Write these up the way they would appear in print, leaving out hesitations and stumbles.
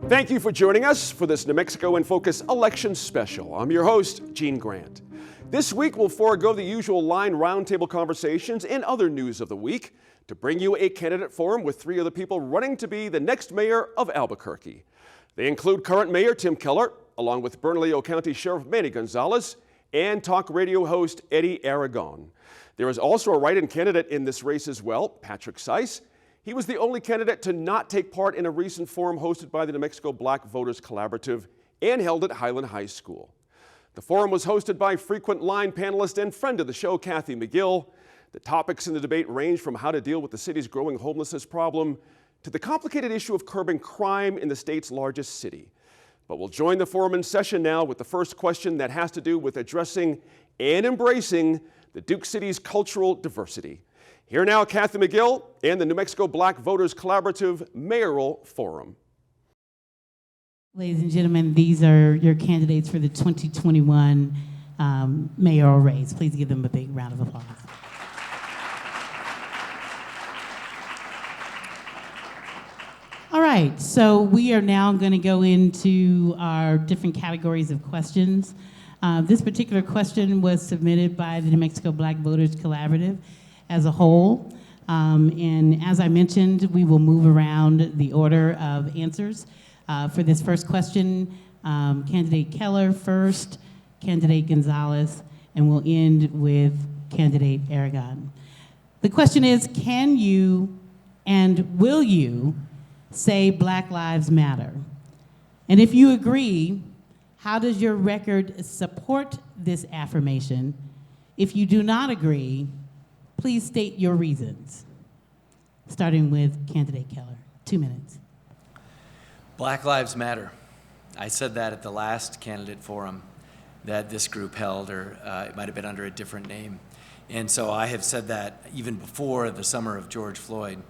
Thank you for joining us for this New Mexico in Focus election special. I'm your host, Gene Grant. This week, we'll forego the usual line roundtable conversations and other news of the week to bring you a candidate forum with three of the people running to be the next mayor of Albuquerque. They include current Mayor Tim Keller, along with Bernalillo County Sheriff Manny Gonzalez, and talk radio host Eddie Aragon. There is also a write-in candidate in this race as well, Patrick Seiss. He was the only candidate to not take part in a recent forum hosted by the New Mexico Black Voters Collaborative and held at Highland High School. The forum was hosted by frequent line panelist and friend of the show, Kathy McGill. The topics in the debate range from how to deal with the city's growing homelessness problem to the complicated issue of curbing crime in the state's largest city. But we'll join the forum in session now with the first question that has to do with addressing and embracing the Duke City's cultural diversity. Here now, Kathy McGill and the New Mexico Black Voters Collaborative Mayoral Forum. Ladies and gentlemen, these are your candidates for the 2021 mayoral race. Please give them a big round of applause. All right, so we are now going to go into our different categories of questions. This particular question was submitted by the New Mexico Black Voters Collaborative as a whole. And as I mentioned, we will move around the order of answers. For this first question, candidate Keller first, candidate Gonzalez, and we'll end with candidate Aragon. The question is, can you and will you say Black Lives Matter? And if you agree, how does your record support this affirmation? If you do not agree, please state your reasons. Starting with candidate Keller, 2 minutes. Black Lives Matter. I said that at the last candidate forum that this group held, or it might have been under a different name. And so I have said that even before the summer of George Floyd.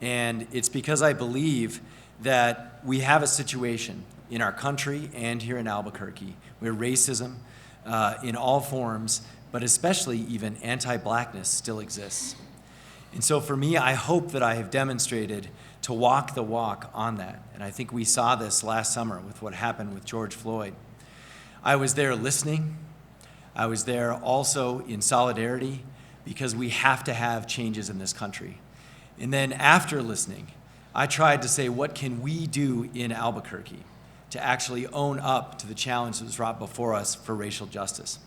And it's because I believe that we have a situation in our country and here in Albuquerque where racism in all forms, but especially even anti-Blackness, still exists. And so for me, I hope that I have demonstrated to walk the walk on that. And I think we saw this last summer with what happened with George Floyd. I was there listening. I was there also in solidarity because we have to have changes in this country. And then after listening, I tried to say, what can we do in Albuquerque to actually own up to the challenge that was brought before us for racial justice?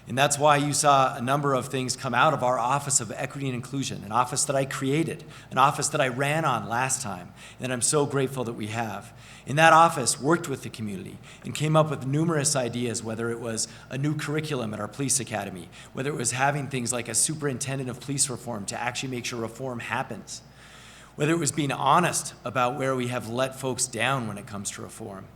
And that's why you saw a number of things come out of our Office of Equity and Inclusion, an office that I created, an office that I ran on last time, and I'm so grateful that we have. In that office, worked with the community and came up with numerous ideas, whether it was a new curriculum at our police academy, whether it was having things like a superintendent of police reform to actually make sure reform happens, whether it was being honest about where we have let folks down when it comes to reform,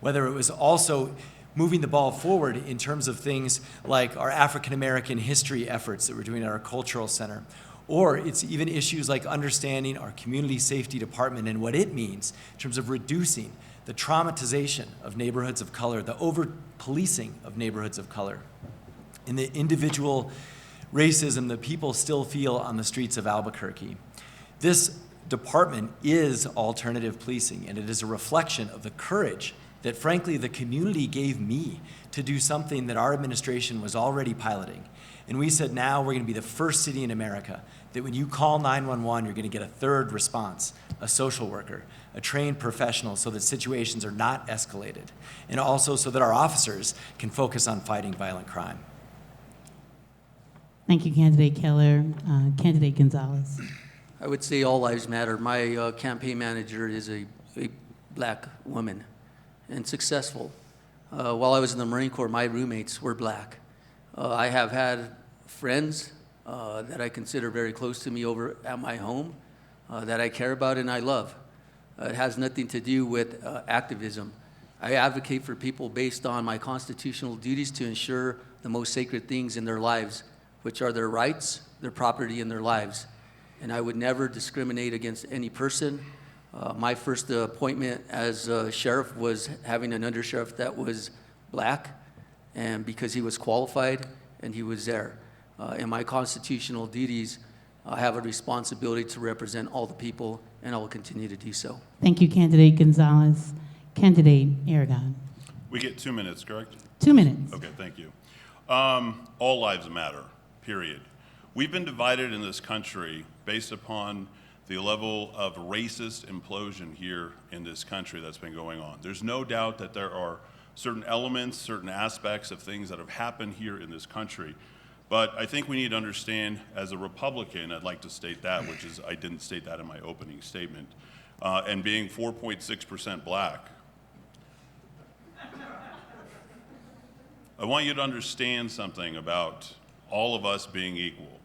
whether it was also moving the ball forward in terms of things like our African American history efforts that we're doing at our cultural center, or it's even issues like understanding our community safety department and what it means in terms of reducing the traumatization of neighborhoods of color, the over-policing of neighborhoods of color, and the individual racism that people still feel on the streets of Albuquerque. This department is alternative policing, and it is a reflection of the courage that frankly the community gave me to do something that our administration was already piloting. And we said, now we're gonna be the first city in America that when you call 911, you're gonna get a third response, a social worker, a trained professional, so that situations are not escalated, and also so that our officers can focus on fighting violent crime. Thank you, candidate Keller. Candidate Gonzalez. I would say all lives matter. My campaign manager is a Black woman and successful. While I was in the Marine Corps, my roommates were Black. I have had friends that I consider very close to me over at my home that I care about and I love. It has nothing to do with activism. I advocate for people based on my constitutional duties to ensure the most sacred things in their lives, which are their rights, their property, and their lives. And I would never discriminate against any person. My first appointment as sheriff was having an undersheriff that was Black, and because he was qualified and he was there. In my constitutional duties, I have a responsibility to represent all the people, and I will continue to do so. Thank you, candidate Gonzalez. Candidate Aragon. We get 2 minutes, correct? 2 minutes. Okay, thank you. All lives matter, period. We've been divided in this country based upon the level of racist implosion here in this country that's been going on. There's no doubt that there are certain elements, certain aspects of things that have happened here in this country. But I think we need to understand, as a Republican, I'd like to state that, which is, I didn't state that in my opening statement, and being 4.6% black, I want you to understand something about all of us being equal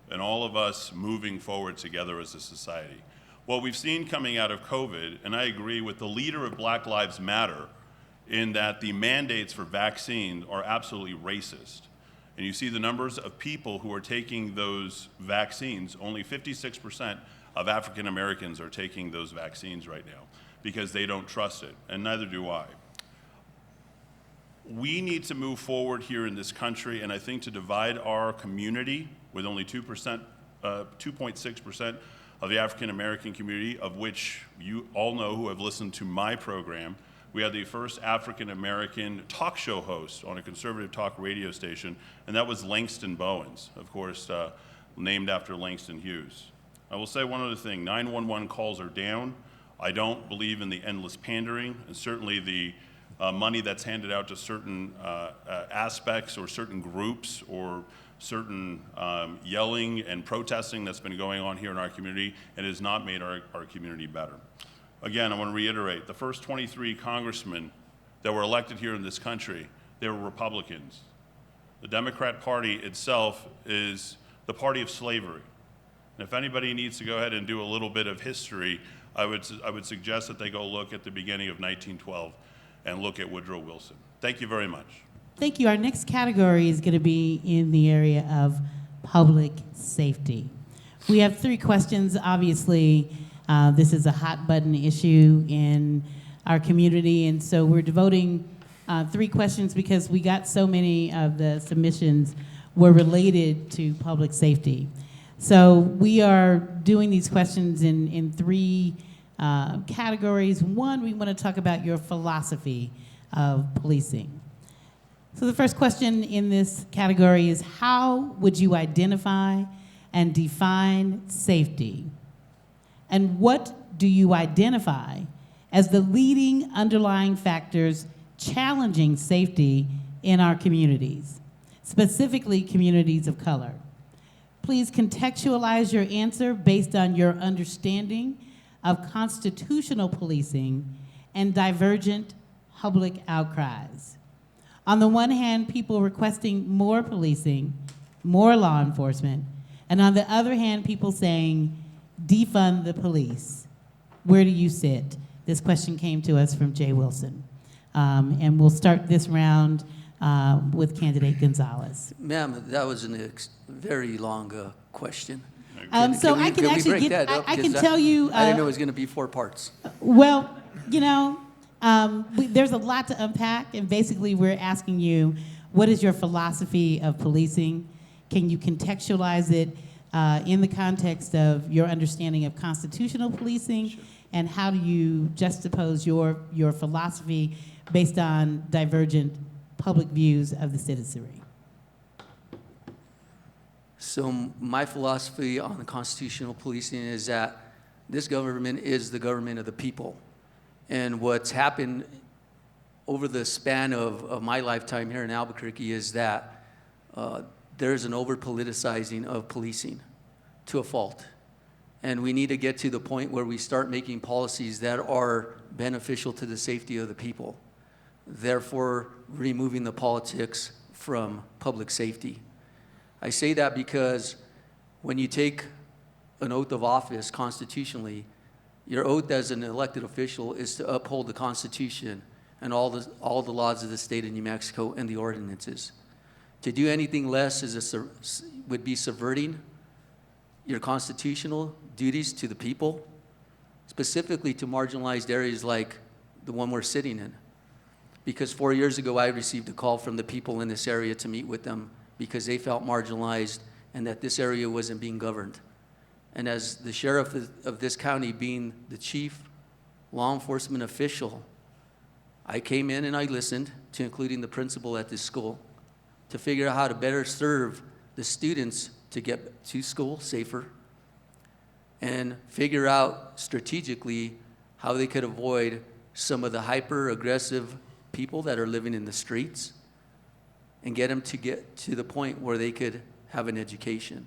and all of us moving forward together as a society. What we've seen coming out of COVID, and I agree with the leader of Black Lives Matter, in that the mandates for vaccines are absolutely racist. And you see the numbers of people who are taking those vaccines, only 56% of African Americans are taking those vaccines right now because they don't trust it, and neither do I. We need to move forward here in this country, and I think to divide our community with only 2.6% of the African American community, of which you all know who have listened to my program. We had the first African American talk show host on a conservative talk radio station, and that was Langston Bowens, of course, named after Langston Hughes. I will say one other thing, 911 calls are down. I don't believe in the endless pandering, and certainly the money that's handed out to certain aspects or certain groups or certain yelling and protesting that's been going on here in our community, and has not made our community better. Again, I want to reiterate, the first 23 congressmen that were elected here in this country, they were Republicans. The Democrat Party itself is the party of slavery. And if anybody needs to go ahead and do a little bit of history, I would suggest that they go look at the beginning of 1912 and look at Woodrow Wilson. Thank you very much. Thank you. Our next category is going to be in the area of public safety. We have 3 questions. Obviously, this is a hot button issue in our community, and so we're devoting 3 questions because we got so many of the submissions were related to public safety. So we are doing these questions in 3 categories. One, we want to talk about your philosophy of policing. So the first question in this category is, how would you identify and define safety? And what do you identify as the leading underlying factors challenging safety in our communities, specifically communities of color? Please contextualize your answer based on your understanding of constitutional policing and divergent public outcries. On the one hand, people requesting more policing, more law enforcement, and on the other hand, people saying, defund the police. Where do you sit? This question came to us from Jay Wilson. And we'll start this round with candidate Gonzalez. Ma'am, that was a very long question. So I can actually break get, that up? I can 'Cause tell you. I didn't know it was going to be 4 parts. Well, you know, there's a lot to unpack, and basically we're asking you, what is your philosophy of policing? Can you contextualize it in the context of your understanding of constitutional policing? Sure. And how do you juxtapose your philosophy based on divergent public views of the citizenry? So my philosophy on the constitutional policing is that this government is the government of the people. And what's happened over the span of my lifetime here in Albuquerque is that there's an over-politicizing of policing to a fault. And we need to get to the point where we start making policies that are beneficial to the safety of the people, therefore removing the politics from public safety. I say that because when you take an oath of office constitutionally, your oath as an elected official is to uphold the Constitution and all the laws of the state of New Mexico and the ordinances. To do anything less would be subverting your constitutional duties to the people, specifically to marginalized areas like the one we're sitting in. Because 4 years ago, I received a call from the people in this area to meet with them because they felt marginalized and that this area wasn't being governed. And as the sheriff of this county, being the chief law enforcement official, I came in and I listened to including the principal at this school to figure out how to better serve the students to get to school safer and figure out strategically how they could avoid some of the hyper-aggressive people that are living in the streets and get them to get to the point where they could have an education.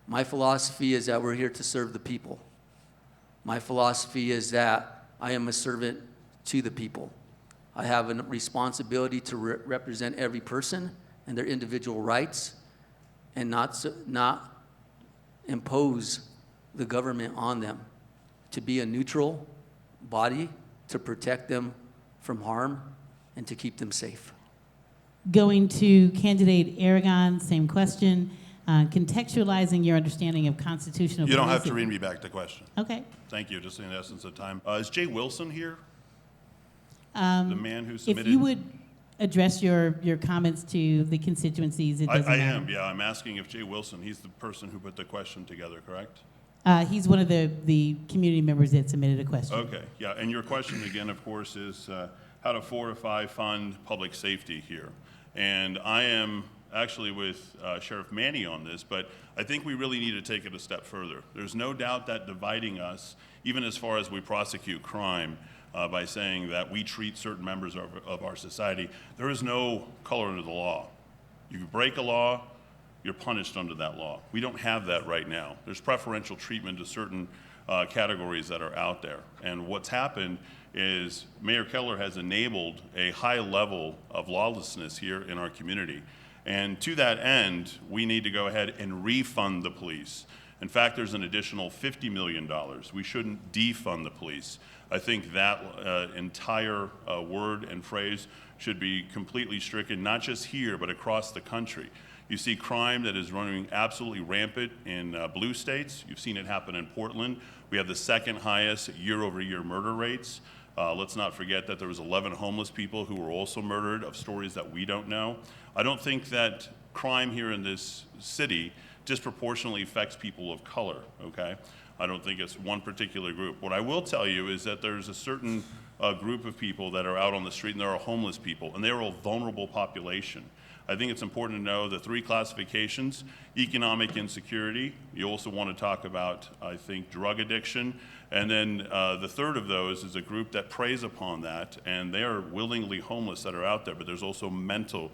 My philosophy is that we're here to serve the people. My philosophy is that I am a servant to the people. I have a responsibility to represent every person and their individual rights and not impose the government on them, to be a neutral body to protect them from harm and to keep them safe. Going to candidate Aragon, same question. Contextualizing your understanding of constitutional You don't have to policing. read me back the question. Okay. Thank you, just in the essence of time. Is Jay Wilson here? The man who submitted? If you would address your comments to the constituencies, it doesn't I matter. am, yeah. I'm asking if Jay Wilson, he's the person who put the question together, correct? He's one of the community members that submitted a question. Okay, yeah. And your question again, of course, is how to fortify, fund public safety here. And I am actually with Sheriff Manny on this, but I think we really need to take it a step further. There's no doubt that dividing us, even as far as we prosecute crime, by saying that we treat certain members of our society, there is no color under the law. You break a law, you're punished under that law. We don't have that right now. There's preferential treatment to certain categories that are out there. And what's happened is Mayor Keller has enabled a high level of lawlessness here in our community. And to that end, we need to go ahead and refund the police. In fact, there's an additional $50 million. We shouldn't defund the police. I think that entire word and phrase should be completely stricken, not just here, but across the country. You see crime that is running absolutely rampant in blue states. You've seen it happen in Portland. We have the second highest year-over-year murder rates. Let's not forget that there was 11 homeless people who were also murdered, of stories that we don't know. I don't think that crime here in this city disproportionately affects people of color, okay? I don't think it's one particular group. What I will tell you is that there's a certain group of people that are out on the street, and there are homeless people, and they are a vulnerable population. I think it's important to know the three classifications: economic insecurity. You also want to talk about, I think, drug addiction. And then the third of those is a group that preys upon that, and they are willingly homeless that are out there, but there's also mental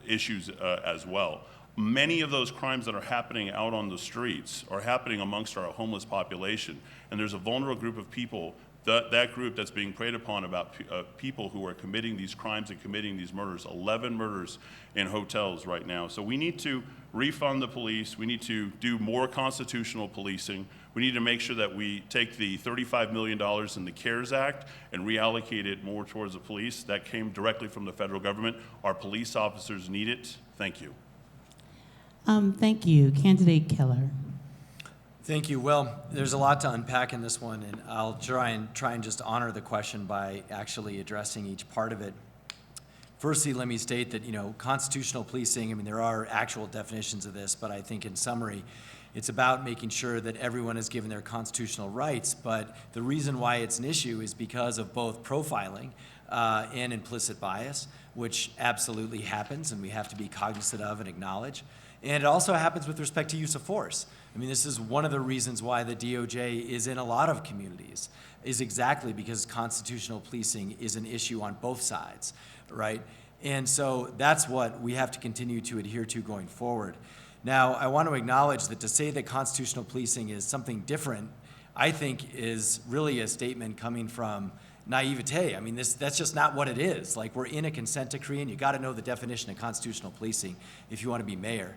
issues as well. Many of those crimes that are happening out on the streets are happening amongst our homeless population, and there's a vulnerable group of people, that group that's being preyed upon about people who are committing these crimes and committing these murders. 11 murders in hotels right now. So we need to refund the police. We need to do more constitutional policing. We need to make sure that we take the $35 million in the CARES Act and reallocate it more towards the police. That came directly from the federal government. Our police officers need it. Thank you. Thank you. Candidate Keller. Thank you. Well, there's a lot to unpack in this one, and I'll try and just honor the question by actually addressing each part of it. Firstly, let me state that, constitutional policing, there are actual definitions of this, but I think in summary, it's about making sure that everyone is given their constitutional rights. But the reason why it's an issue is because of both profiling and implicit bias, which absolutely happens, and we have to be cognizant of and acknowledge. And it also happens with respect to use of force. This is one of the reasons why the DOJ is in a lot of communities, is exactly because constitutional policing is an issue on both sides, right? And so that's what we have to continue to adhere to going forward. Now, I want to acknowledge that to say that constitutional policing is something different, I think is really a statement coming from naivete. That's just not what it is. Like, we're in a consent decree, and you got to know the definition of constitutional policing if you want to be mayor.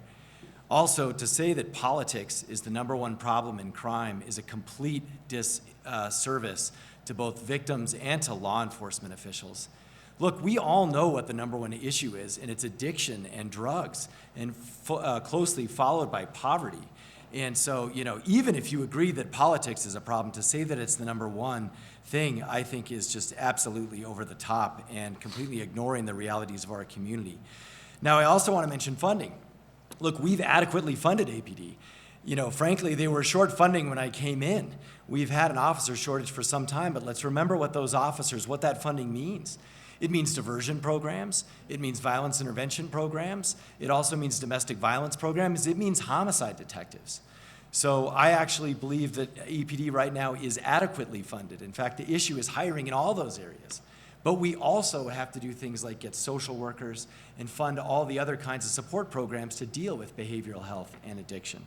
Also, to say that politics is the #1 problem in crime is a complete disservice to both victims and to law enforcement officials. Look, we all know what the #1 issue is, and it's addiction and drugs, and closely followed by poverty. And so, even if you agree that politics is a problem, to say that it's the #1 thing, I think is just absolutely over the top and completely ignoring the realities of our community. Now, I also want to mention funding. Look, we've adequately funded APD. Frankly, they were short funding when I came in. We've had an officer shortage for some time, but let's remember what that funding means. It means diversion programs. It means violence intervention programs. It also means domestic violence programs. It means homicide detectives. So I actually believe that EPD right now is adequately funded. In fact, the issue is hiring in all those areas. But we also have to do things like get social workers and fund all the other kinds of support programs to deal with behavioral health and addiction.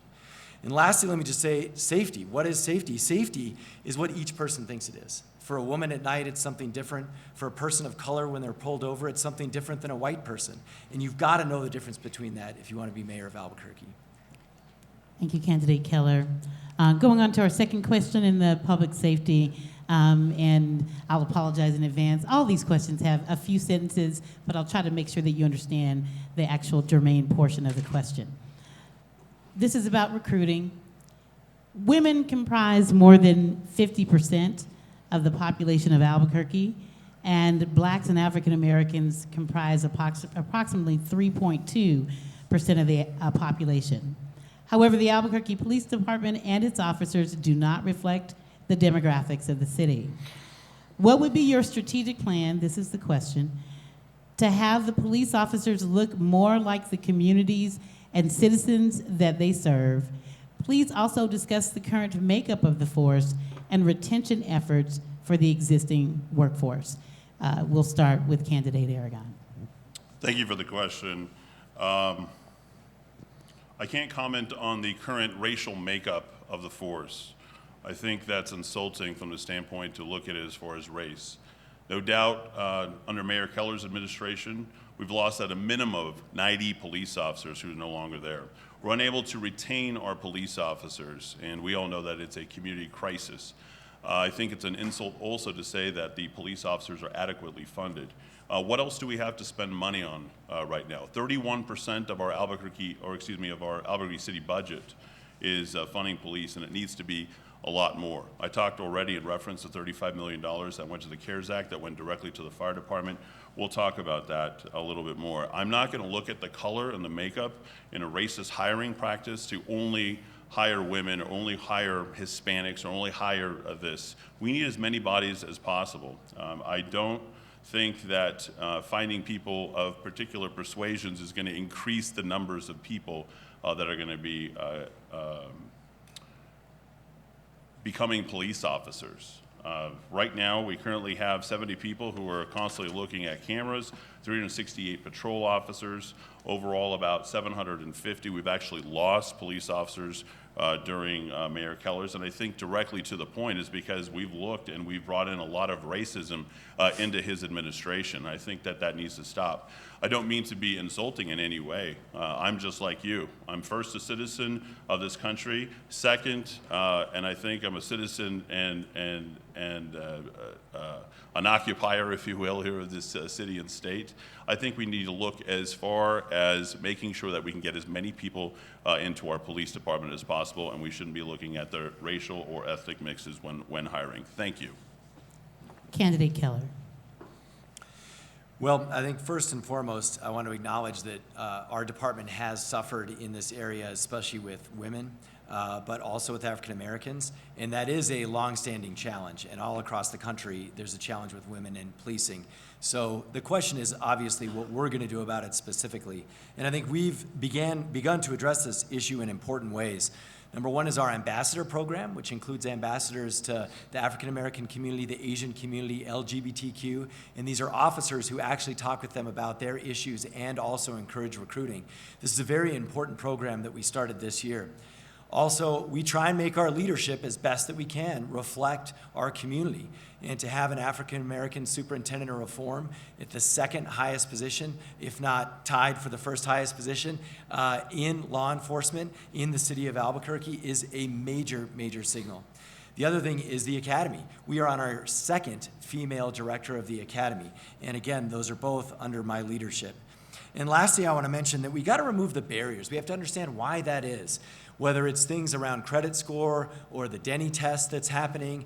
And lastly, let me just say safety. What is safety? Safety is what each person thinks it is. For a woman at night, it's something different. For a person of color, when they're pulled over, it's something different than a white person. And you've got to know the difference between that if you want to be mayor of Albuquerque. Thank you, Candidate Keller. Going on to our second question in the public safety, and I'll apologize in advance. All these questions have a few sentences, but I'll try to make sure that you understand the actual germane portion of the question. This is about recruiting. Women comprise more than 50% of the population of Albuquerque, and blacks and African Americans comprise approximately 3.2% of the population. However, the Albuquerque Police Department and its officers do not reflect the demographics of the city. What would be your strategic plan, this is the question, to have the police officers look more like the communities and citizens that they serve? Please also discuss the current makeup of the force and retention efforts for the existing workforce. We'll start with Candidate Aragon. Thank you for the question. I can't comment on the current racial makeup of the force. I think that's insulting from the standpoint to look at it as far as race. No doubt, under Mayor Keller's administration, we've lost at a minimum of 90 police officers who are no longer there. We're unable to retain our police officers, and we all know that it's a community crisis. I think it's an insult also to say that the police officers are adequately funded. What else do we have to spend money on right now? 31% of our Albuquerque City budget is funding police, and it needs to be a lot more. I talked already in reference to $35 million that went to the CARES Act, that went directly to the fire department. We'll talk about that a little bit more. I'm not going to look at the color and the makeup in a racist hiring practice to only hire women or only hire Hispanics or only hire this. We need as many bodies as possible. I don't think that finding people of particular persuasions is going to increase the numbers of people that are going to be becoming police officers. Right now, we currently have 70 people who are constantly looking at cameras, 368 patrol officers, overall about 750. We've actually lost police officers during Mayor Keller's, and I think directly to the point is because we've looked and we've brought in a lot of racism into his administration. I think that that needs to stop. I don't mean to be insulting in any way. I'm just like you. I'm first a citizen of this country, second, and I think I'm a citizen and an occupier, if you will, here of this city and state. I think we need to look as far as making sure that we can get as many people into our police department as possible, and we shouldn't be looking at the racial or ethnic mixes when hiring. Thank you. Candidate Keller. Well, I think first and foremost, I want to acknowledge that our department has suffered in this area, especially with women, but also with African Americans, and that is a long-standing challenge. And all across the country, there's a challenge with women in policing. So the question is obviously what we're going to do about it specifically. And I think we've begun to address this issue in important ways. Number one is our ambassador program, which includes ambassadors to the African American community, the Asian community, LGBTQ, and these are officers who actually talk with them about their issues and also encourage recruiting. This is a very important program that we started this year. Also, we try and make our leadership as best that we can reflect our community. And to have an African American superintendent of reform at the second highest position, if not tied for the first highest position, in law enforcement in the city of Albuquerque is a major, major signal. The other thing is the academy. We are on our second female director of the academy. And again, those are both under my leadership. And lastly, I want to mention that we got to remove the barriers. We have to understand why that is. Whether it's things around credit score or the Denny test that's happening,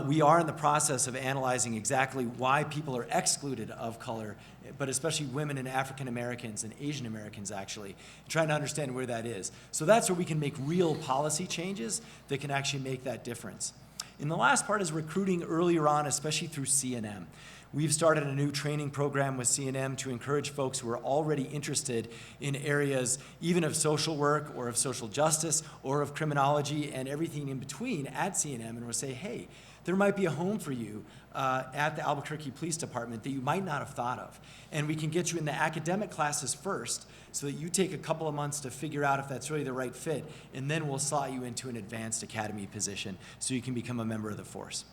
We are in the process of analyzing exactly why people are excluded of color, but especially women and African Americans and Asian Americans, actually, trying to understand where that is. So that's where we can make real policy changes that can actually make that difference. And the last part is recruiting earlier on, especially through CNM. We've started a new training program with CNM to encourage folks who are already interested in areas even of social work or of social justice or of criminology and everything in between at CNM, and we'll say, hey, there might be a home for you at the Albuquerque Police Department that you might not have thought of. And we can get you in the academic classes first so that you take a couple of months to figure out if that's really the right fit, and then we'll slot you into an advanced academy position so you can become a member of the force.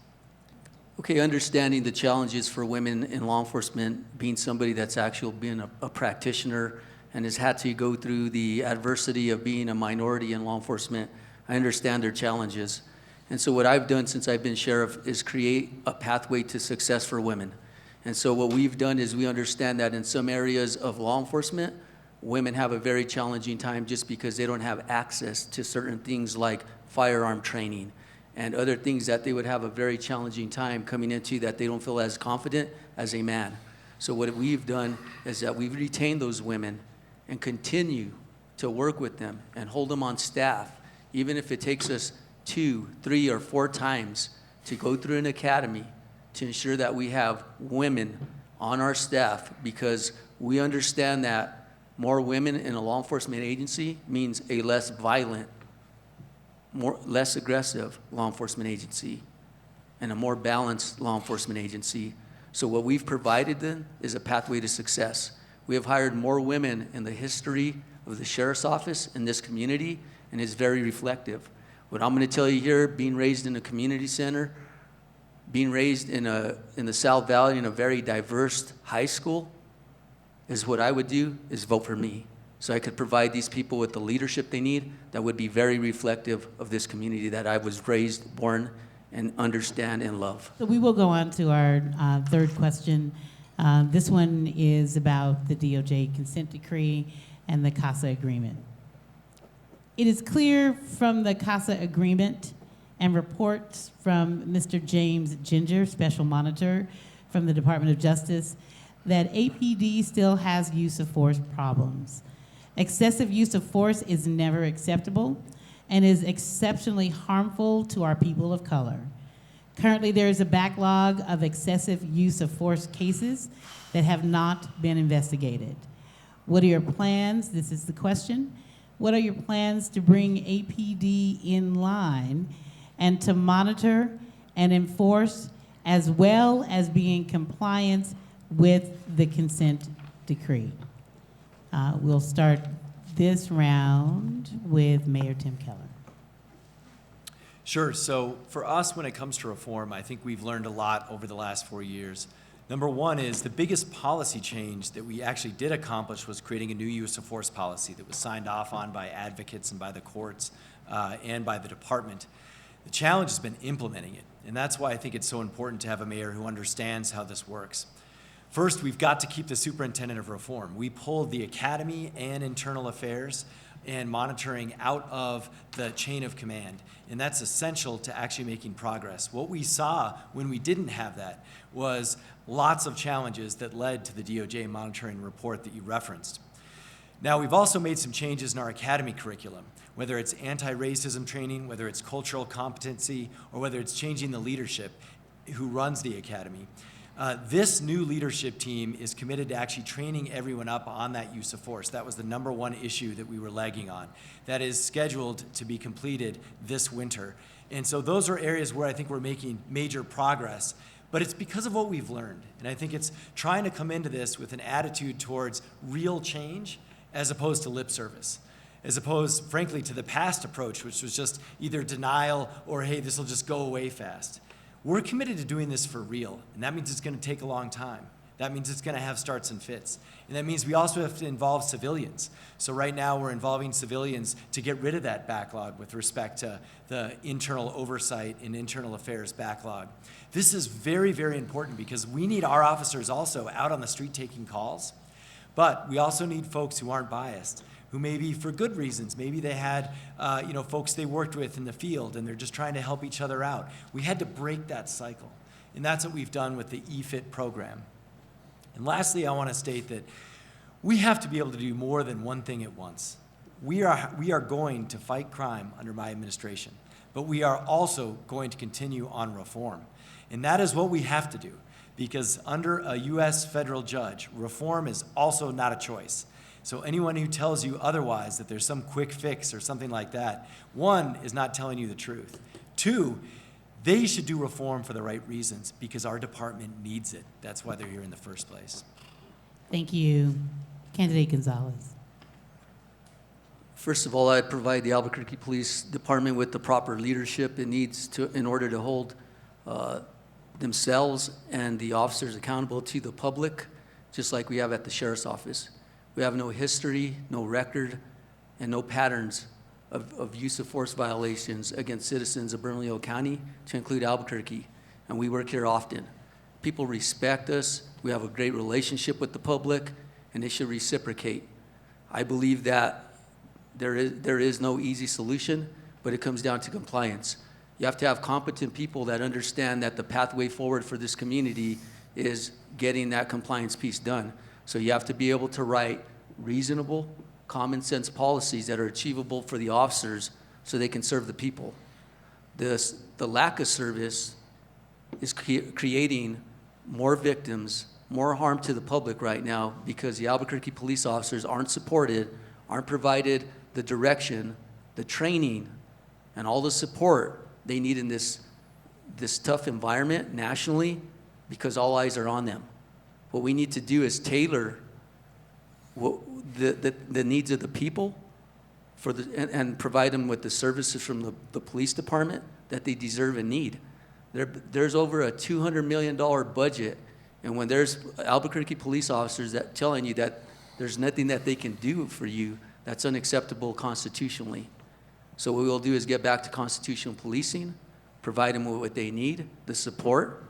Okay, understanding the challenges for women in law enforcement, being somebody that's actually been a practitioner and has had to go through the adversity of being a minority in law enforcement, I understand their challenges. And so what I've done since I've been sheriff is create a pathway to success for women. And so what we've done is we understand that in some areas of law enforcement, women have a very challenging time just because they don't have access to certain things like firearm training and other things that they would have a very challenging time coming into, that they don't feel as confident as a man. So what we've done is that we've retained those women and continue to work with them and hold them on staff, even if it takes us 2, 3, or 4 times to go through an academy to ensure that we have women on our staff, because we understand that more women in a law enforcement agency means a less violent, less aggressive law enforcement agency and a more balanced law enforcement agency. So what we've provided them is a pathway to success. We have hired more women in the history of the sheriff's office in this community, and it's very reflective. What I'm going to tell you here, being raised in a community center, being raised in the South Valley in a very diverse high school, is what I would do is vote for me, so I could provide these people with the leadership they need that would be very reflective of this community that I was raised, born, and understand and love. So we will go on to our third question. This one is about the DOJ consent decree and the CASA agreement. It is clear from the CASA agreement and reports from Mr. James Ginger, Special Monitor from the Department of Justice, that APD still has use of force problems. Excessive use of force is never acceptable and is exceptionally harmful to our people of color. Currently, there is a backlog of excessive use of force cases that have not been investigated. What are your plans? This is the question. What are your plans to bring APD in line and to monitor and enforce, as well as be in compliance with the consent decree? We'll start this round with Mayor Tim Keller. Sure. So for us, when it comes to reform, I think we've learned a lot over the last 4 years. Number one is the biggest policy change that we actually did accomplish was creating a new use of force policy that was signed off on by advocates and by the courts and by the department. The challenge has been implementing it, and that's why I think it's so important to have a mayor who understands how this works. First, we've got to keep the superintendent of reform. We pulled the academy and internal affairs and monitoring out of the chain of command, and that's essential to actually making progress. What we saw when we didn't have that was lots of challenges that led to the DOJ monitoring report that you referenced. Now, we've also made some changes in our academy curriculum, whether it's anti-racism training, whether it's cultural competency, or whether it's changing the leadership who runs the academy. This new leadership team is committed to actually training everyone up on that use of force. That was the number one issue that we were lagging on. That is scheduled to be completed this winter. And so those are areas where I think we're making major progress. But it's because of what we've learned. And I think it's trying to come into this with an attitude towards real change as opposed to lip service, as opposed, frankly, to the past approach, which was just either denial or, hey, this will just go away fast. We're committed to doing this for real, and that means it's going to take a long time. That means it's going to have starts and fits. And that means we also have to involve civilians. So right now we're involving civilians to get rid of that backlog with respect to the internal oversight and internal affairs backlog. This is very, very important because we need our officers also out on the street taking calls, but we also need folks who aren't biased, who maybe for good reasons, maybe they had folks they worked with in the field and they're just trying to help each other out. We had to break that cycle. And that's what we've done with the EFIT program. And lastly, I want to state that we have to be able to do more than one thing at once. We are going to fight crime under my administration, but we are also going to continue on reform. And that is what we have to do, because under a U.S. federal judge, reform is also not a choice. So anyone who tells you otherwise, that there's some quick fix or something like that, one, is not telling you the truth. Two, they should do reform for the right reasons, because our department needs it. That's why they're here in the first place. Thank you. Candidate Gonzalez. First of all, I'd provide the Albuquerque Police Department with the proper leadership it needs in order to hold themselves and the officers accountable to the public, just like we have at the Sheriff's Office. We have no history, no record, and no patterns of use of force violations against citizens of Bernalillo County, to include Albuquerque, and we work here often. People respect us, we have a great relationship with the public, and they should reciprocate. I believe that there is no easy solution, but it comes down to compliance. You have to have competent people that understand that the pathway forward for this community is getting that compliance piece done. So you have to be able to write reasonable, common sense policies that are achievable for the officers so they can serve the people. The lack of service is creating more victims, more harm to the public right now, because the Albuquerque police officers aren't supported, aren't provided the direction, the training, and all the support they need in this tough environment nationally, because all eyes are on them. What we need to do is tailor the needs of the people and provide them with the services from the police department that they deserve and need. There's over a $200 million budget, and when there's Albuquerque police officers that telling you that there's nothing that they can do for you, that's unacceptable constitutionally. So what we'll do is get back to constitutional policing, provide them with what they need, the support,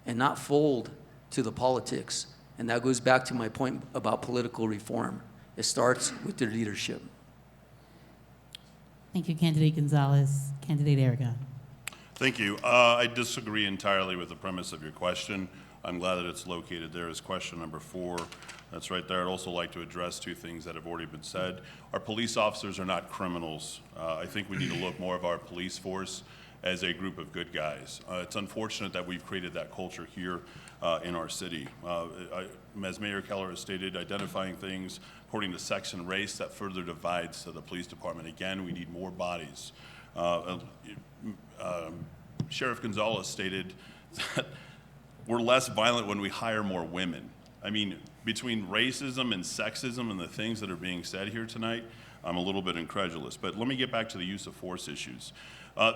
and not fold to the politics. And that goes back to my point about political reform. It starts with their leadership. Thank you, Candidate Gonzalez. Candidate Aragon. Thank you. I disagree entirely with the premise of your question. I'm glad that it's located there as question number 4. That's right there. I'd also like to address 2 things that have already been said. Our police officers are not criminals. I think we need to look more of our police force as a group of good guys. It's unfortunate that we've created that culture here in our city. As Mayor Keller has stated, identifying things according to sex and race, that further divides the police department. Again, we need more bodies. Sheriff Gonzalez stated that we're less violent when we hire more women. I mean, between racism and sexism and the things that are being said here tonight, I'm a little bit incredulous. But let me get back to the use of force issues.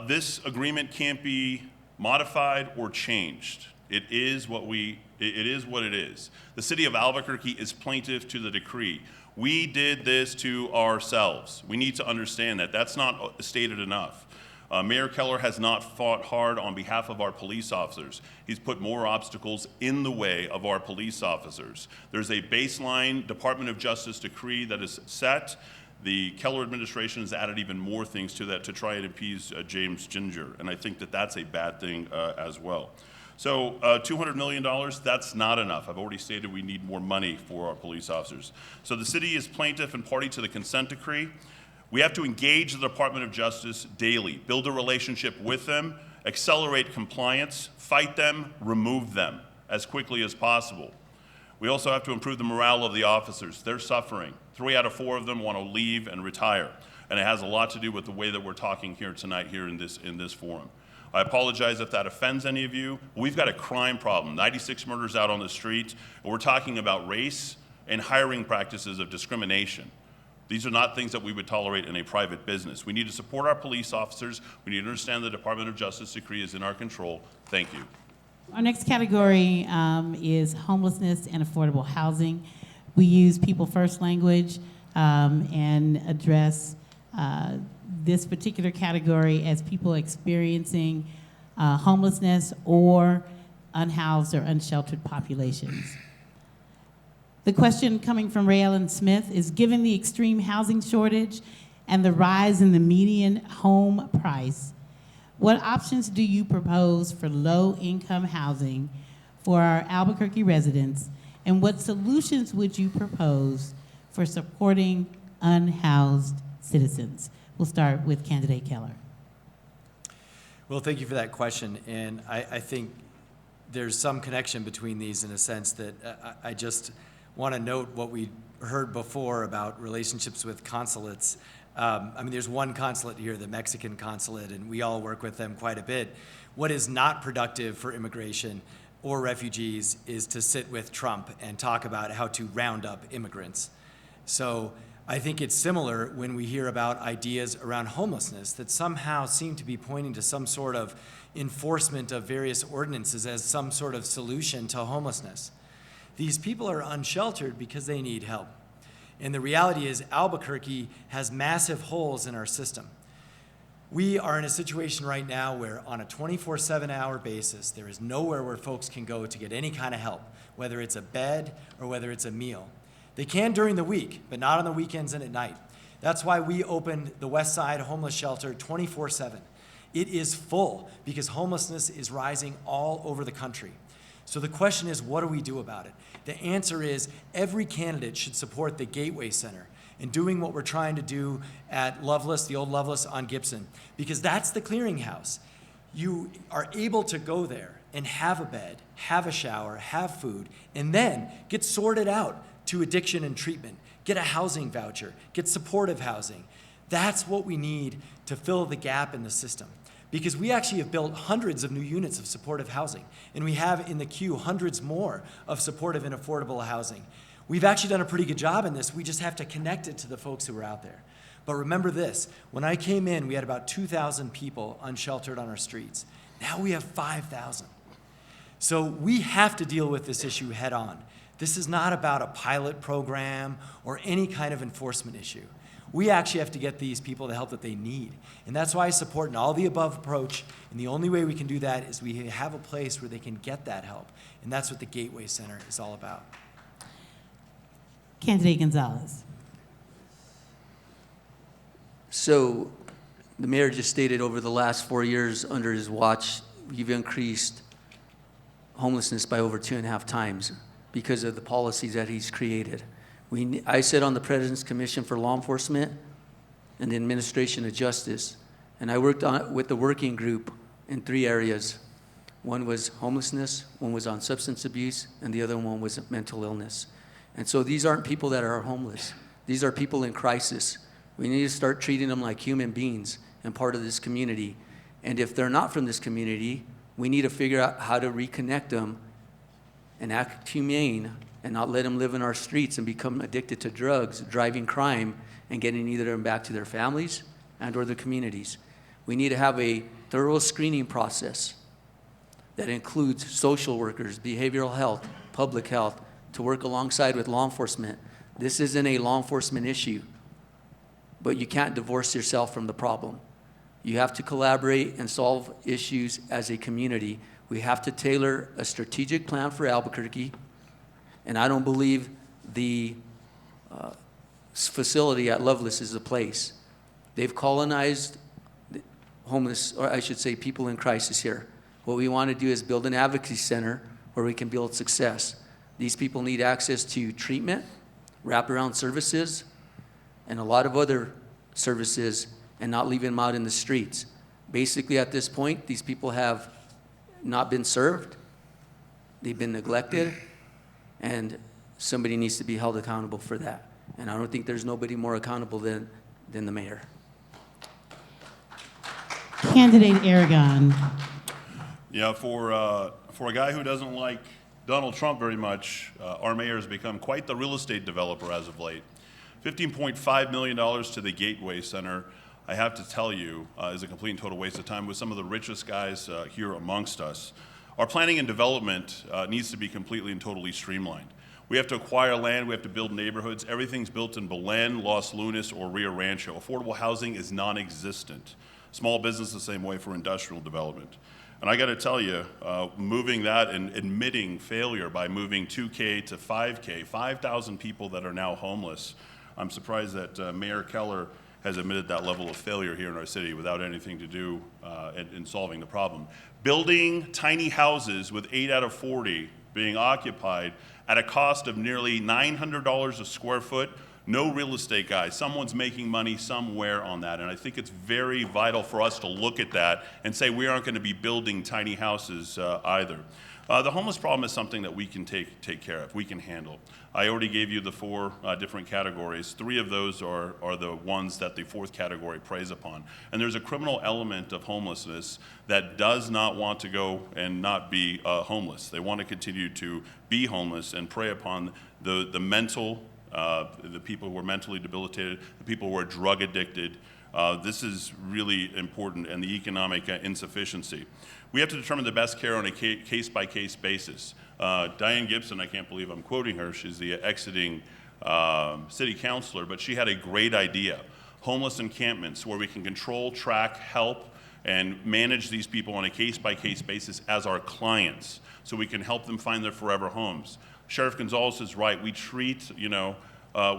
This agreement can't be modified or changed. It is what it is. The city of Albuquerque is plaintiff to the decree. We did this to ourselves. We need to understand that. That's not stated enough. Mayor Keller has not fought hard on behalf of our police officers. He's put more obstacles in the way of our police officers. There's a baseline Department of Justice decree that is set. The Keller administration has added even more things to that to try and appease James Ginger, and I think that that's a bad thing as well. So $200 million, that's not enough. I've already stated we need more money for our police officers. So the city is plaintiff and party to the consent decree. We have to engage the Department of Justice daily, build a relationship with them, accelerate compliance, fight them, remove them as quickly as possible. We also have to improve the morale of the officers. They're suffering. 3 out of 4 of them want to leave and retire. And it has a lot to do with the way that we're talking here tonight here in this forum. I apologize if that offends any of you. We've got a crime problem, 96 murders out on the street, and we're talking about race and hiring practices of discrimination. These are not things that we would tolerate in a private business. We need to support our police officers. We need to understand the Department of Justice decree is in our control. Thank you. Our next category is homelessness and affordable housing. We use people first language and address this particular category as people experiencing homelessness or unhoused or unsheltered populations. The question coming from Ray Ellen Smith is, given the extreme housing shortage and the rise in the median home price, what options do you propose for low-income housing for our Albuquerque residents, and what solutions would you propose for supporting unhoused citizens? We'll start with candidate Keller. Well, thank you for that question, and I think there's some connection between these in a sense that I just want to note what we heard before about relationships with consulates. I mean, there's one consulate here, the Mexican consulate, and we all work with them quite a bit. What is not productive for immigration or refugees is to sit with Trump and talk about how to round up immigrants. So I think it's similar when we hear about ideas around homelessness that somehow seem to be pointing to some sort of enforcement of various ordinances as some sort of solution to homelessness. These people are unsheltered because they need help. And the reality is Albuquerque has massive holes in our system. We are in a situation right now where on a 24/7 hour basis, there is nowhere where folks can go to get any kind of help, whether it's a bed or whether it's a meal. They can during the week, but not on the weekends and at night. That's why we opened the West Side Homeless Shelter 24/7. It is full because homelessness is rising all over the country. So the question is, what do we do about it? The answer is every candidate should support the Gateway Center in doing what we're trying to do at Loveless, the old Loveless on Gibson, because that's the clearinghouse. You are able to go there and have a bed, have a shower, have food, and then get sorted out to addiction and treatment, get a housing voucher, get supportive housing. That's what we need to fill the gap in the system. Because we actually have built hundreds of new units of supportive housing, and we have in the queue hundreds more of supportive and affordable housing. We've actually done a pretty good job in this. We just have to connect it to the folks who are out there. But remember this, when I came in, we had about 2,000 people unsheltered on our streets. Now we have 5,000. So we have to deal with this issue head on. This is not about a pilot program or any kind of enforcement issue. We actually have to get these people the help that they need. And that's why I support an all-the-above approach. And the only way we can do that is we have a place where they can get that help. And that's what the Gateway Center is all about. Candidate Gonzalez. So the mayor just stated over the last 4 years under his watch, we've increased homelessness by over 2.5 times because of the policies that he's created. I sit on the President's Commission for Law Enforcement and the Administration of Justice, and I worked with the working group in 3 areas. One was homelessness, one was on substance abuse, and the other one was mental illness. And so these aren't people that are homeless. These are people in crisis. We need to start treating them like human beings and part of this community. And if they're not from this community, we need to figure out how to reconnect them and act humane and not let them live in our streets and become addicted to drugs, driving crime, and getting either them back to their families and or their communities. We need to have a thorough screening process that includes social workers, behavioral health, public health, to work alongside with law enforcement. This isn't a law enforcement issue, but you can't divorce yourself from the problem. You have to collaborate and solve issues as a community. We have to tailor a strategic plan for Albuquerque. And I don't believe the facility at Loveless is a place. They've colonized homeless, or I should say people in crisis here. What we want to do is build an advocacy center where we can build success. These people need access to treatment, wraparound services, and a lot of other services, and not leaving them out in the streets. Basically, at this point, these people have not been served, they've been neglected, and somebody needs to be held accountable for that. And I don't think there's nobody more accountable than the mayor. Candidate Aragon. Yeah, for a guy who doesn't like Donald Trump very much, our mayor has become quite the real estate developer as of late. $15.5 million to the Gateway Center, I have to tell you, is a complete and total waste of time with some of the richest guys here amongst us. Our planning and development needs to be completely and totally streamlined. We have to acquire land, we have to build neighborhoods. Everything's built in Belen, Los Lunas, or Rio Rancho. Affordable housing is non-existent. Small business the same way for industrial development. And I got to tell you, moving that and admitting failure by moving 2K to 5K, 5,000 people that are now homeless, I'm surprised that Mayor Keller has admitted that level of failure here in our city without anything to do in solving the problem. Building tiny houses with 8 out of 40 being occupied at a cost of nearly $900 a square foot. No real estate guy. Someone's making money somewhere on that. And I think it's very vital for us to look at that and say we aren't going to be building tiny houses either. The homeless problem is something that we can take care of, we can handle. I already gave you the 4 different categories. 3 of those are the ones that the 4th category preys upon. And there's a criminal element of homelessness that does not want to go and not be homeless. They want to continue to be homeless and prey upon the mental, the people who are mentally debilitated, the people who are drug addicted. This is really important, and the economic insufficiency. We have to determine the best care on a case-by-case basis. Diane Gibson, I can't believe I'm quoting her, she's the exiting city councilor, but she had a great idea. Homeless encampments where we can control, track, help, and manage these people on a case-by-case basis as our clients, so we can help them find their forever homes. Sheriff Gonzalez is right. We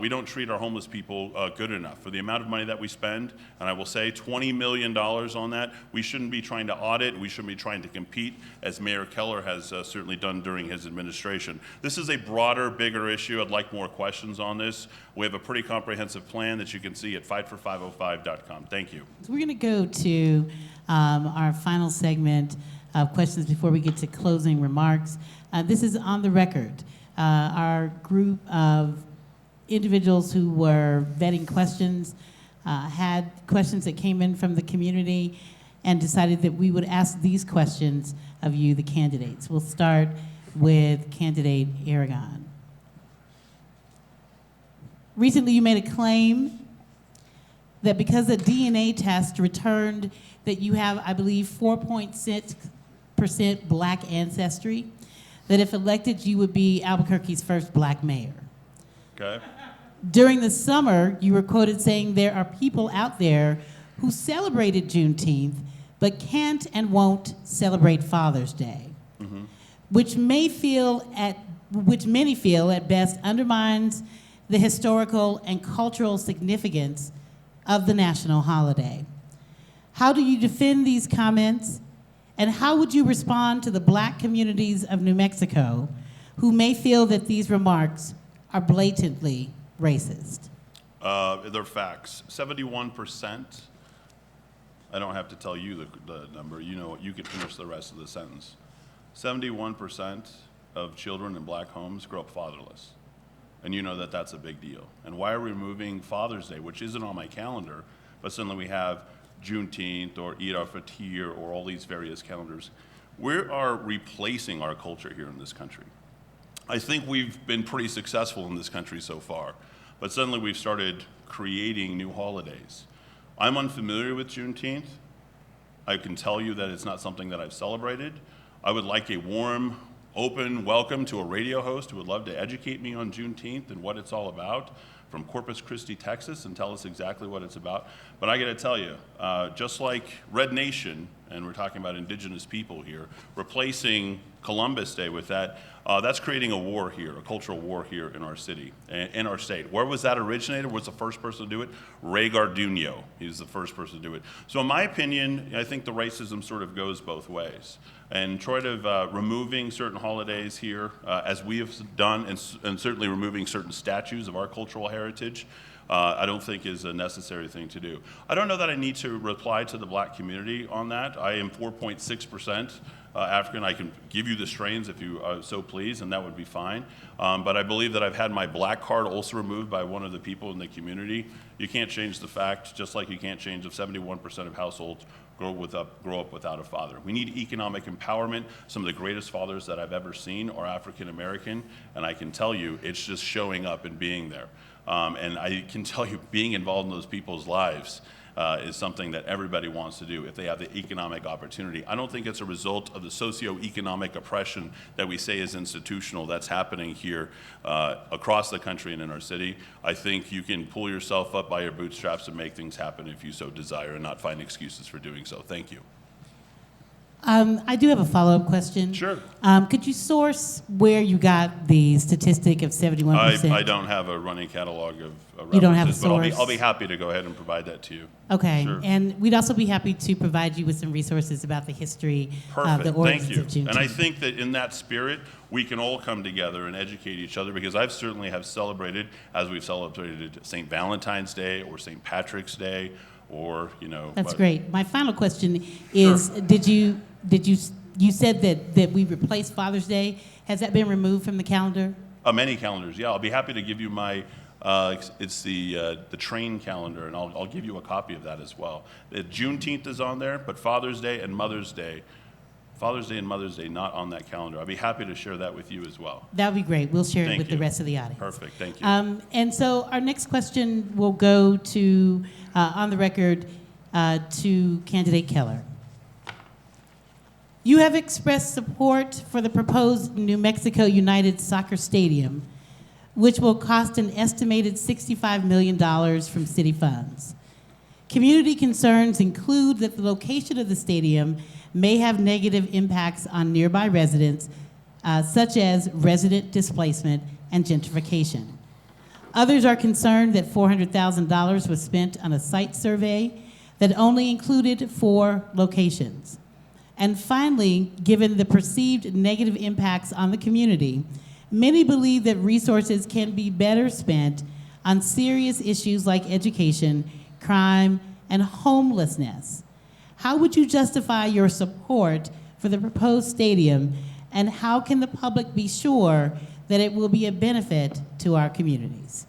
don't treat our homeless people good enough. For the amount of money that we spend, and I will say $20 million on that, we shouldn't be trying to audit, we shouldn't be trying to compete, as Mayor Keller has certainly done during his administration. This is a broader, bigger issue. I'd like more questions on this. We have a pretty comprehensive plan that you can see at fightfor505.com. Thank you. So we're going to go to our final segment of questions before we get to closing remarks. This is on the record. Our group of individuals who were vetting questions had questions that came in from the community and decided that we would ask these questions of you, the candidates. We'll start with candidate Aragon. Recently, you made a claim that because a DNA test returned that you have, I believe, 4.6% Black ancestry, that if elected, you would be Albuquerque's first Black mayor. Okay. During the summer, you were quoted saying there are people out there who celebrated Juneteenth but can't and won't celebrate Father's Day, which many feel at best undermines the historical and cultural significance of the national holiday. How do you defend these comments, and how would you respond to the Black communities of New Mexico who may feel that these remarks are blatantly racist? They're facts. 71%. I don't have to tell you the number. You know, you can finish the rest of the sentence. 71% of children in Black homes grow up fatherless. And you know that that's a big deal. And why are we removing Father's Day, which isn't on my calendar, but suddenly we have Juneteenth or Eid al-Fitr or all these various calendars? We are replacing our culture here in this country. I think we've been pretty successful in this country so far, but suddenly we've started creating new holidays. I'm unfamiliar with Juneteenth. I can tell you that it's not something that I've celebrated. I would like a warm, open welcome to a radio host who would love to educate me on Juneteenth and what it's all about from Corpus Christi, Texas, and tell us exactly what it's about. But I gotta tell you, just like Red Nation, and we're talking about indigenous people here, replacing Columbus Day with that, that's creating a war here, a cultural war here in our city, in our state. Where was that originated? Was the first person to do it? Ray Garduno. He was the first person to do it. So in my opinion, I think the racism sort of goes both ways. And sort of removing certain holidays here, as we have done, and certainly removing certain statues of our cultural heritage, I don't think is a necessary thing to do. I don't know that I need to reply to the Black community on that. I am 4.6% African. I can give you the strains if you so please, and that would be fine. But I believe that I've had my Black card also removed by one of the people in the community. You can't change the fact, just like you can't change if 71% of households grow up without a father. We need economic empowerment. Some of the greatest fathers that I've ever seen are African American, and I can tell you it's just showing up and being there. And I can tell you being involved in those people's lives is something that everybody wants to do if they have the economic opportunity. I don't think it's a result of the socioeconomic oppression that we say is institutional that's happening here across the country and in our city. I think you can pull yourself up by your bootstraps and make things happen if you so desire and not find excuses for doing so. Thank you. I do have a follow-up question. Sure. Could you source where you got the statistic of 71%? I don't have a running catalog of references, You don't have a but I'll source? be happy to go ahead and provide that to you. Okay, Sure. and we'd also be happy to provide you with some resources about the history of Perfect. the origins Thank you. of Juneteenth. And I think that in that spirit, we can all come together and educate each other, because I've certainly have celebrated, as we've celebrated St. Valentine's Day or St. Patrick's Day, or That's but- great. My final question is: you said that we replaced Father's Day? Has that been removed from the calendar? Many calendars, yeah. I'll be happy to give you my. It's the train calendar, and I'll give you a copy of that as well. Juneteenth is on there, but Father's Day and Mother's Day not on that calendar. I'll be happy to share that with you as well. That would be great. We'll share it Thank with the you. rest of the audience. Perfect. Thank you. And so our next question will go to, on the record, to candidate Keller. You have expressed support for the proposed New Mexico United Soccer Stadium, which will cost an estimated $65 million from city funds. Community concerns include that the location of the stadium may have negative impacts on nearby residents, such as resident displacement and gentrification. Others are concerned that $400,000 was spent on a site survey that only included 4 locations. And finally, given the perceived negative impacts on the community, many believe that resources can be better spent on serious issues like education, crime, and homelessness. How would you justify your support for the proposed stadium, and how can the public be sure that it will be a benefit to our communities?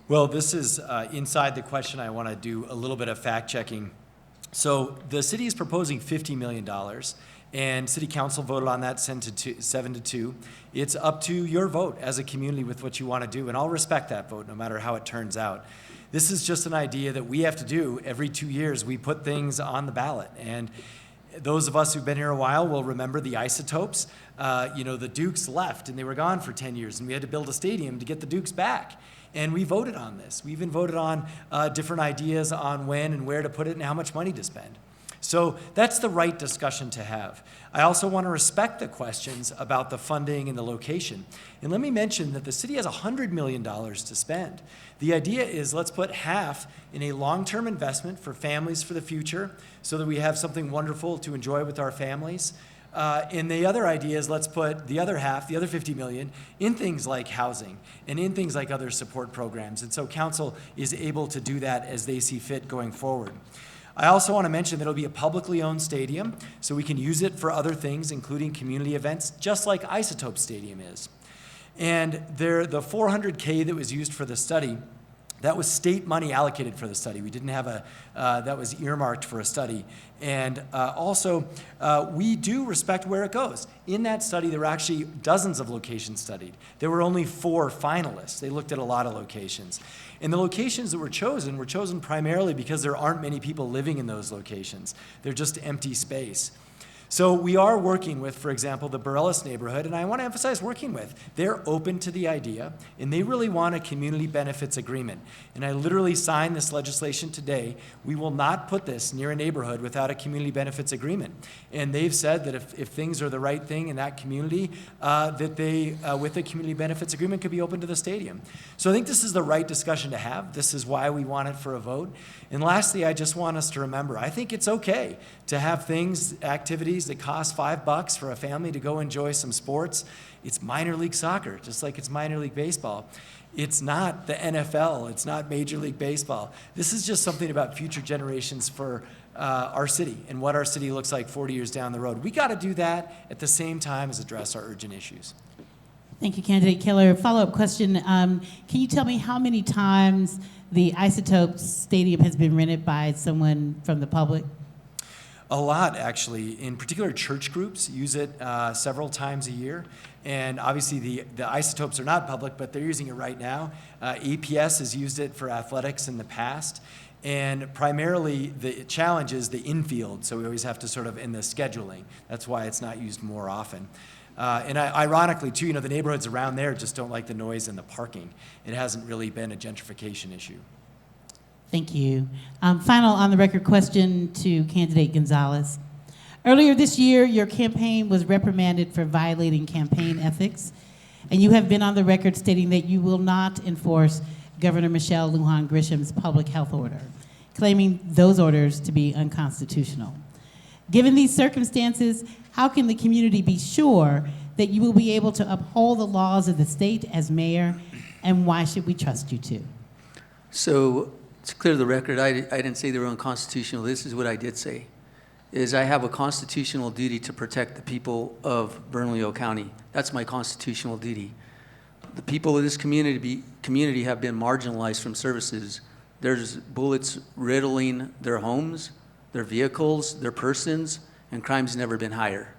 Well, this is inside the question. I want to do a little bit of fact checking. So the city is proposing $50 million, and city council voted on that 7-2. It's up to your vote as a community with what you want to do, and I'll respect that vote no matter how it turns out. This is just an idea that we have to do every 2 years. We put things on the ballot, and those of us who've been here a while will remember the Isotopes. The Dukes left, and they were gone for 10 years, and we had to build a stadium to get the Dukes back. And we voted on this. We even voted on different ideas on when and where to put it and how much money to spend. So that's the right discussion to have. I also want to respect the questions about the funding and the location. And let me mention that the city has $100 million to spend. The idea is let's put half in a long-term investment for families for the future so that we have something wonderful to enjoy with our families. And the other idea is let's put the other half, the other $50 million, in things like housing and in things like other support programs. And so council is able to do that as they see fit going forward. I also want to mention that it'll be a publicly owned stadium, so we can use it for other things, including community events, just like Isotope Stadium is. And the $400K that was used for the study, that was state money allocated for the study. We didn't have that was earmarked for a study. And also, we do respect where it goes. In that study, there were actually dozens of locations studied. There were only 4 finalists. They looked at a lot of locations. And the locations that were chosen primarily because there aren't many people living in those locations. They're just empty space. So we are working with, for example, the Borellis neighborhood, and I want to emphasize working with. They're open to the idea, and they really want a community benefits agreement. And I literally signed this legislation today. We will not put this near a neighborhood without a community benefits agreement. And they've said that if things are the right thing in that community, that they, with a community benefits agreement, could be open to the stadium. So I think this is the right discussion to have. This is why we want it for a vote. And lastly, I just want us to remember, I think it's okay to have things, activities that cost $5 for a family to go enjoy some sports. It's minor league soccer, just like it's minor league baseball. It's not the NFL, it's not Major League Baseball. This is just something about future generations for our city and what our city looks like 40 years down the road. We got to do that at the same time as address our urgent issues. Thank you, candidate Keller. Follow-up question. Can you tell me how many times the Isotopes Stadium has been rented by someone from the public? A lot, actually. In particular, church groups use it several times a year. And obviously, the Isotopes are not public, but they're using it right now. APS has used it for athletics in the past. And primarily, the challenge is the infield, so we always have to sort of, in the scheduling. That's why it's not used more often. Ironically, too, the neighborhoods around there just don't like the noise and the parking. It hasn't really been a gentrification issue. Thank you. Final on the record question to candidate Gonzalez. Earlier this year, your campaign was reprimanded for violating campaign ethics, and you have been on the record stating that you will not enforce Governor Michelle Lujan Grisham's public health order, claiming those orders to be unconstitutional. Given these circumstances, how can the community be sure that you will be able to uphold the laws of the state as mayor, and why should we trust you to? So to clear the record, I didn't say they were unconstitutional. This is what I did say, is I have a constitutional duty to protect the people of Bernalillo County. That's my constitutional duty. The people of this community have been marginalized from services. There's bullets riddling their homes, their vehicles, their persons, and crime's never been higher.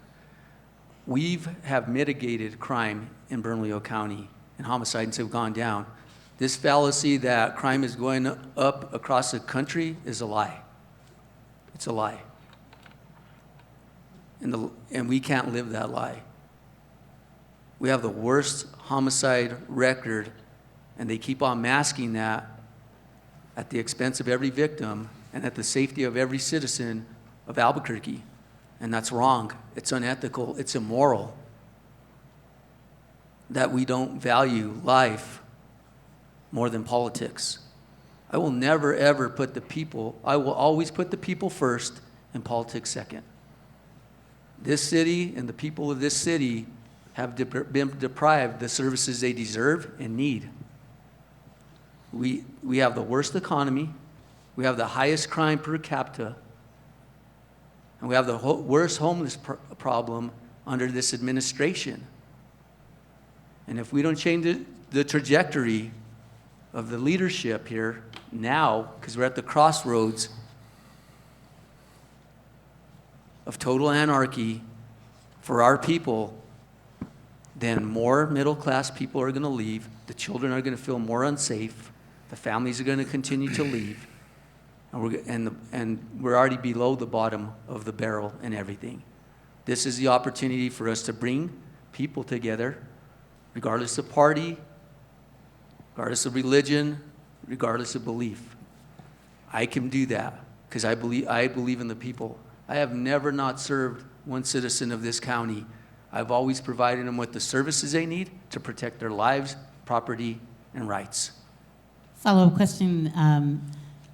We have mitigated crime in Bernalillo County, and homicides have gone down. This fallacy that crime is going up across the country is a lie. It's a lie. And we can't live that lie. We have the worst homicide record, and they keep on masking that at the expense of every victim and at the safety of every citizen of Albuquerque. And that's wrong. It's unethical. It's immoral that we don't value life more than politics. I will never, ever put the people, I will always put the people first and politics second. This city and the people of this city have been deprived the services they deserve and need. We have the worst economy, we have the highest crime per capita, and we have the worst homeless problem under this administration. And if we don't change the trajectory of the leadership here now, because we're at the crossroads of total anarchy for our people, then more middle-class people are going to leave, the children are going to feel more unsafe, the families are going to continue to leave, and we're already below the bottom of the barrel and everything. This is the opportunity for us to bring people together, regardless of party, regardless of religion, regardless of belief. I can do that because I believe in the people. I have never not served one citizen of this county. I've always provided them with the services they need to protect their lives, property, and rights. Follow-up question,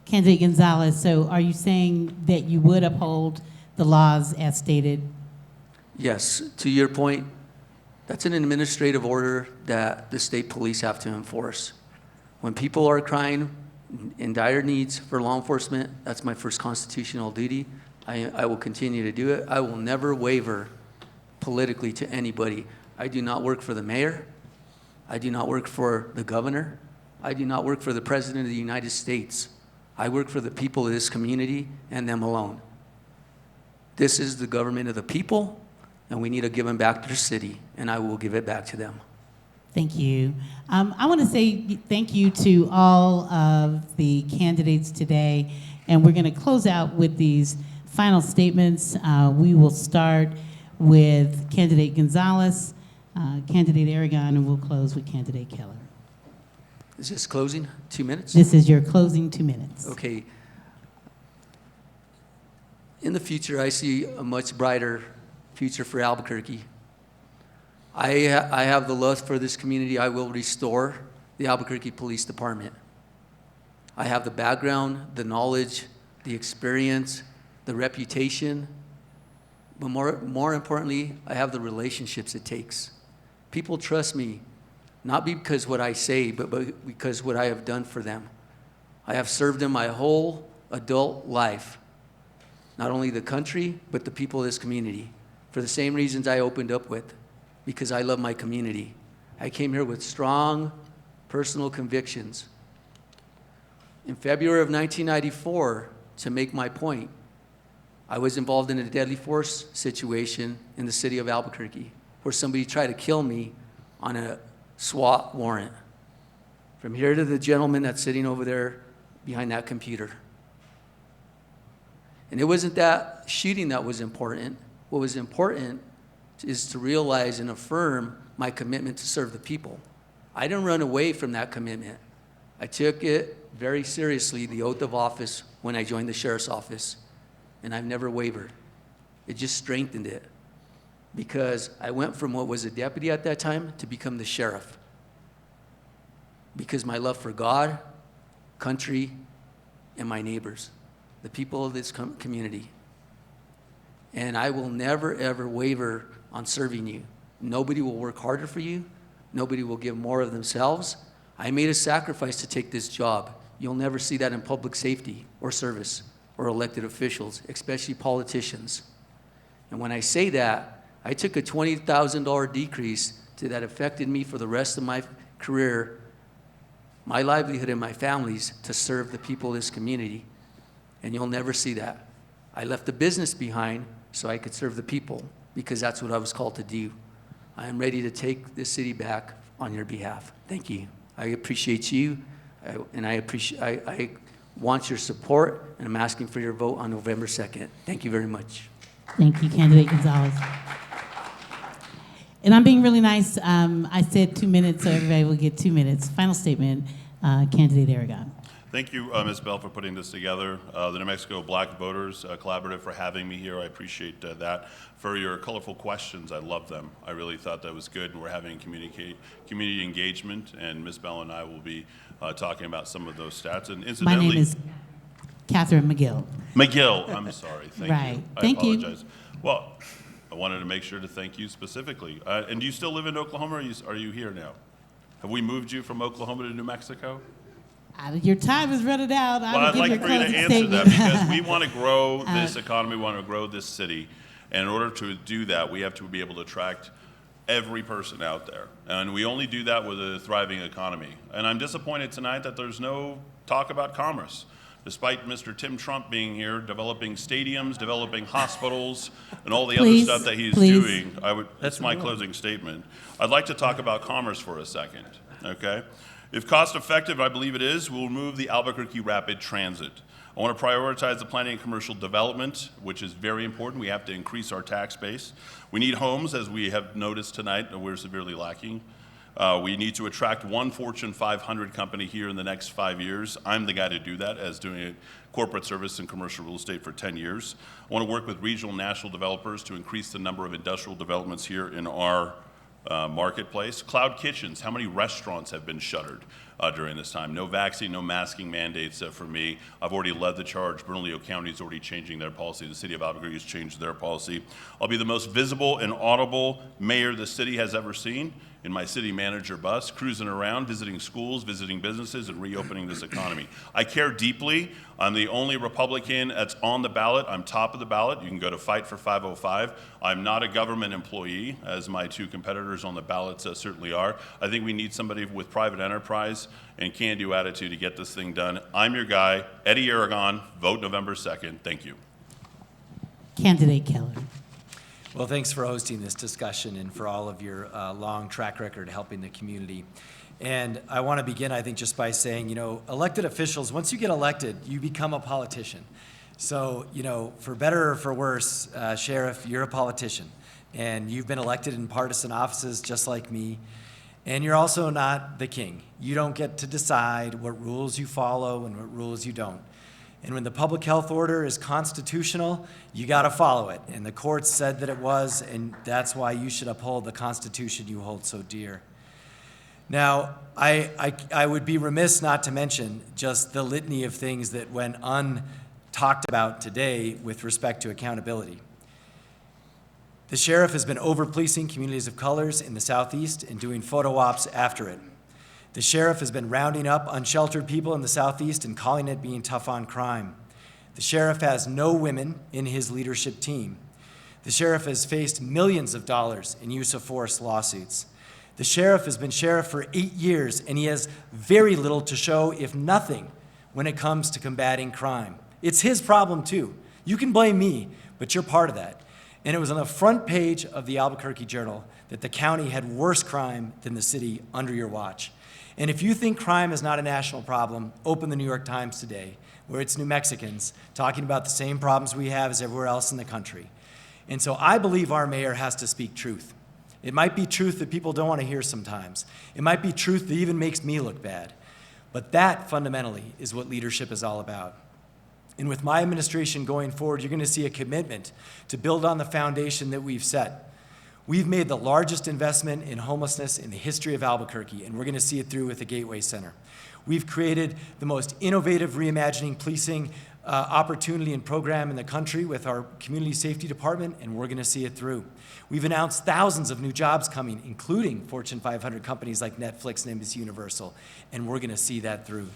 candidate Gonzalez. So are you saying that you would uphold the laws as stated? Yes, to your point, that's an administrative order that the state police have to enforce. When people are crying in dire needs for law enforcement, that's my first constitutional duty. I will continue to do it. I will never waver politically to anybody. I do not work for the mayor. I do not work for the governor. I do not work for the president of the United States. I work for the people of this community and them alone. This is the government of the people, and we need to give them back their city, and I will give it back to them. Thank you. I want to say thank you to all of the candidates today, and we're going to close out with these final statements. We will start with candidate Gonzalez, candidate Aragon, and we'll close with candidate Keller. Is this closing? 2 minutes? This is your closing 2 minutes. Okay. In the future, I see a much brighter future for Albuquerque. I have the lust for this community. I will restore the Albuquerque Police Department. I have the background, the knowledge, the experience, the reputation, but more importantly, I have the relationships it takes. People trust me, not because what I say, but because what I have done for them. I have served them my whole adult life, not only the country, but the people of this community, for the same reasons I opened up with, because I love my community. I came here with strong personal convictions. In February of 1994, to make my point, I was involved in a deadly force situation in the city of Albuquerque, where somebody tried to kill me on a SWAT warrant. From here to the gentleman that's sitting over there behind that computer. And it wasn't that shooting that was important. What was important is to realize and affirm my commitment to serve the people. I didn't run away from that commitment. I took it very seriously, the oath of office, when I joined the sheriff's office, and I've never wavered. It just strengthened it, because I went from what was a deputy at that time to become the sheriff, because my love for God, country, and my neighbors, the people of this community. And I will never, ever waver on serving you. Nobody will work harder for you. Nobody will give more of themselves. I made a sacrifice to take this job. You'll never see that in public safety or service or elected officials, especially politicians. And when I say that, I took a $20,000 decrease that affected me for the rest of my career, my livelihood and my family's, to serve the people of this community. And you'll never see that. I left the business behind so I could serve the people, because that's what I was called to do. I am ready to take this city back on your behalf. Thank you. I appreciate you, and I want your support, and I'm asking for your vote on November 2nd. Thank you very much. Thank you, Candidate Gonzalez. And I'm being really nice. I said 2 minutes, so everybody will get 2 minutes. Final statement, Candidate Aragon. Thank you, Ms. Bell, for putting this together. The New Mexico Black Voters Collaborative for having me here. I appreciate that. For your colorful questions, I love them. I really thought that was good, and we're having community engagement, and Ms. Bell and I will be talking about some of those stats. And My incidentally, name is Catherine McGill. McGill, I'm sorry. Thank Right. you. Thank I you. apologize. Well, I wanted to make sure to thank you specifically. And do you still live in Oklahoma, or are you here now? Have we moved you from Oklahoma to New Mexico? Your time is running out. Well, I'd like for you to answer that, because we want to grow this economy, we want to grow this city. And in order to do that, we have to be able to attract every person out there. And we only do that with a thriving economy. And I'm disappointed tonight that there's no talk about commerce. Despite Mr. Tim Trump being here, developing stadiums, developing hospitals, and all the other stuff that he's doing, that's my closing statement. I'd like to talk about commerce for a second, okay? If cost effective, I believe it is, we'll move the Albuquerque Rapid Transit. I want to prioritize the planning and commercial development, which is very important. We have to increase our tax base. We need homes, as we have noticed tonight, and we're severely lacking. We need to attract one Fortune 500 company here in the next 5 years. I'm the guy to do that, as doing corporate service and commercial real estate for 10 years. I want to work with regional and national developers to increase the number of industrial developments here in our marketplace. Cloud kitchens, how many restaurants have been shuttered during this time? No vaccine, no masking mandates for me. I've already led the charge. Bernalillo County is already changing their policy. The city of Albuquerque has changed their policy. I'll be the most visible and audible mayor the city has ever seen in my city manager bus, cruising around, visiting schools, visiting businesses, and reopening this economy. I care deeply. I'm the only Republican that's on the ballot. I'm top of the ballot. You can go to Fight for 505. I'm not a government employee, as my two competitors on the ballots certainly are. I think we need somebody with private enterprise and can-do attitude to get this thing done. I'm your guy, Eddie Aragon. Vote November 2nd. Thank you. Candidate Keller. Well, thanks for hosting this discussion and for all of your long track record helping the community. And I want to begin, I think, just by saying, elected officials, once you get elected, you become a politician. So, for better or for worse, Sheriff, you're a politician. And you've been elected in partisan offices just like me. And you're also not the king. You don't get to decide what rules you follow and what rules you don't. And when the public health order is constitutional, you got to follow it. And the courts said that it was, and that's why you should uphold the Constitution you hold so dear. Now, I would be remiss not to mention just the litany of things that went untalked about today with respect to accountability. The sheriff has been over-policing communities of colors in the Southeast and doing photo ops after it. The sheriff has been rounding up unsheltered people in the Southeast and calling it being tough on crime. The sheriff has no women in his leadership team. The sheriff has faced millions of dollars in use of force lawsuits. The sheriff has been sheriff for 8 years, and he has very little to show, if nothing, when it comes to combating crime. It's his problem, too. You can blame me, but you're part of that. And it was on the front page of the Albuquerque Journal that the county had worse crime than the city under your watch. And if you think crime is not a national problem, open the New York Times today, where it's New Mexicans talking about the same problems we have as everywhere else in the country. And so I believe our mayor has to speak truth. It might be truth that people don't want to hear sometimes. It might be truth that even makes me look bad. But that fundamentally is what leadership is all about. And with my administration going forward, you're going to see a commitment to build on the foundation that we've set. We've made the largest investment in homelessness in the history of Albuquerque, and we're going to see it through with the Gateway Center. We've created the most innovative reimagining policing opportunity and program in the country with our community safety department, and we're going to see it through. We've announced thousands of new jobs coming, including Fortune 500 companies like Netflix and NBC Universal, and we're going to see that through.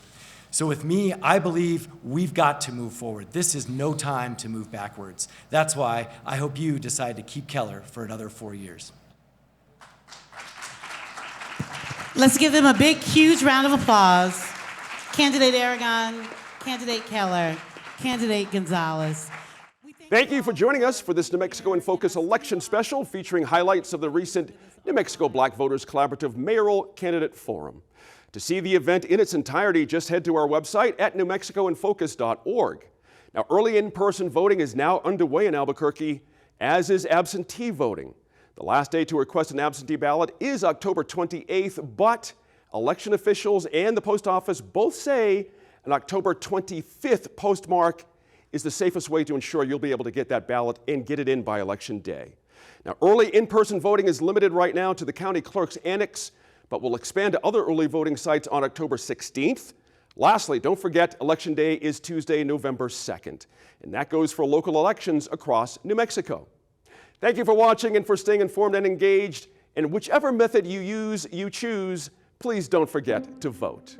So with me, I believe we've got to move forward. This is no time to move backwards. That's why I hope you decide to keep Keller for another 4 years. Let's give them a big, huge round of applause. Candidate Aragon, Candidate Keller, Candidate Gonzalez. Thank you for joining us for this New Mexico in Focus election special featuring highlights of the recent New Mexico Black Voters Collaborative Mayoral Candidate Forum. To see the event in its entirety, just head to our website at newmexicoinfocus.org. Now, early in-person voting is now underway in Albuquerque, as is absentee voting. The last day to request an absentee ballot is October 28th, but election officials and the post office both say an October 25th postmark is the safest way to ensure you'll be able to get that ballot and get it in by Election Day. Now, early in-person voting is limited right now to the county clerk's annex, but will expand to other early voting sites on October 16th. Lastly, don't forget Election Day is Tuesday, November 2nd, and that goes for local elections across New Mexico. Thank you for watching and for staying informed and engaged, and whichever method you choose, please don't forget to vote.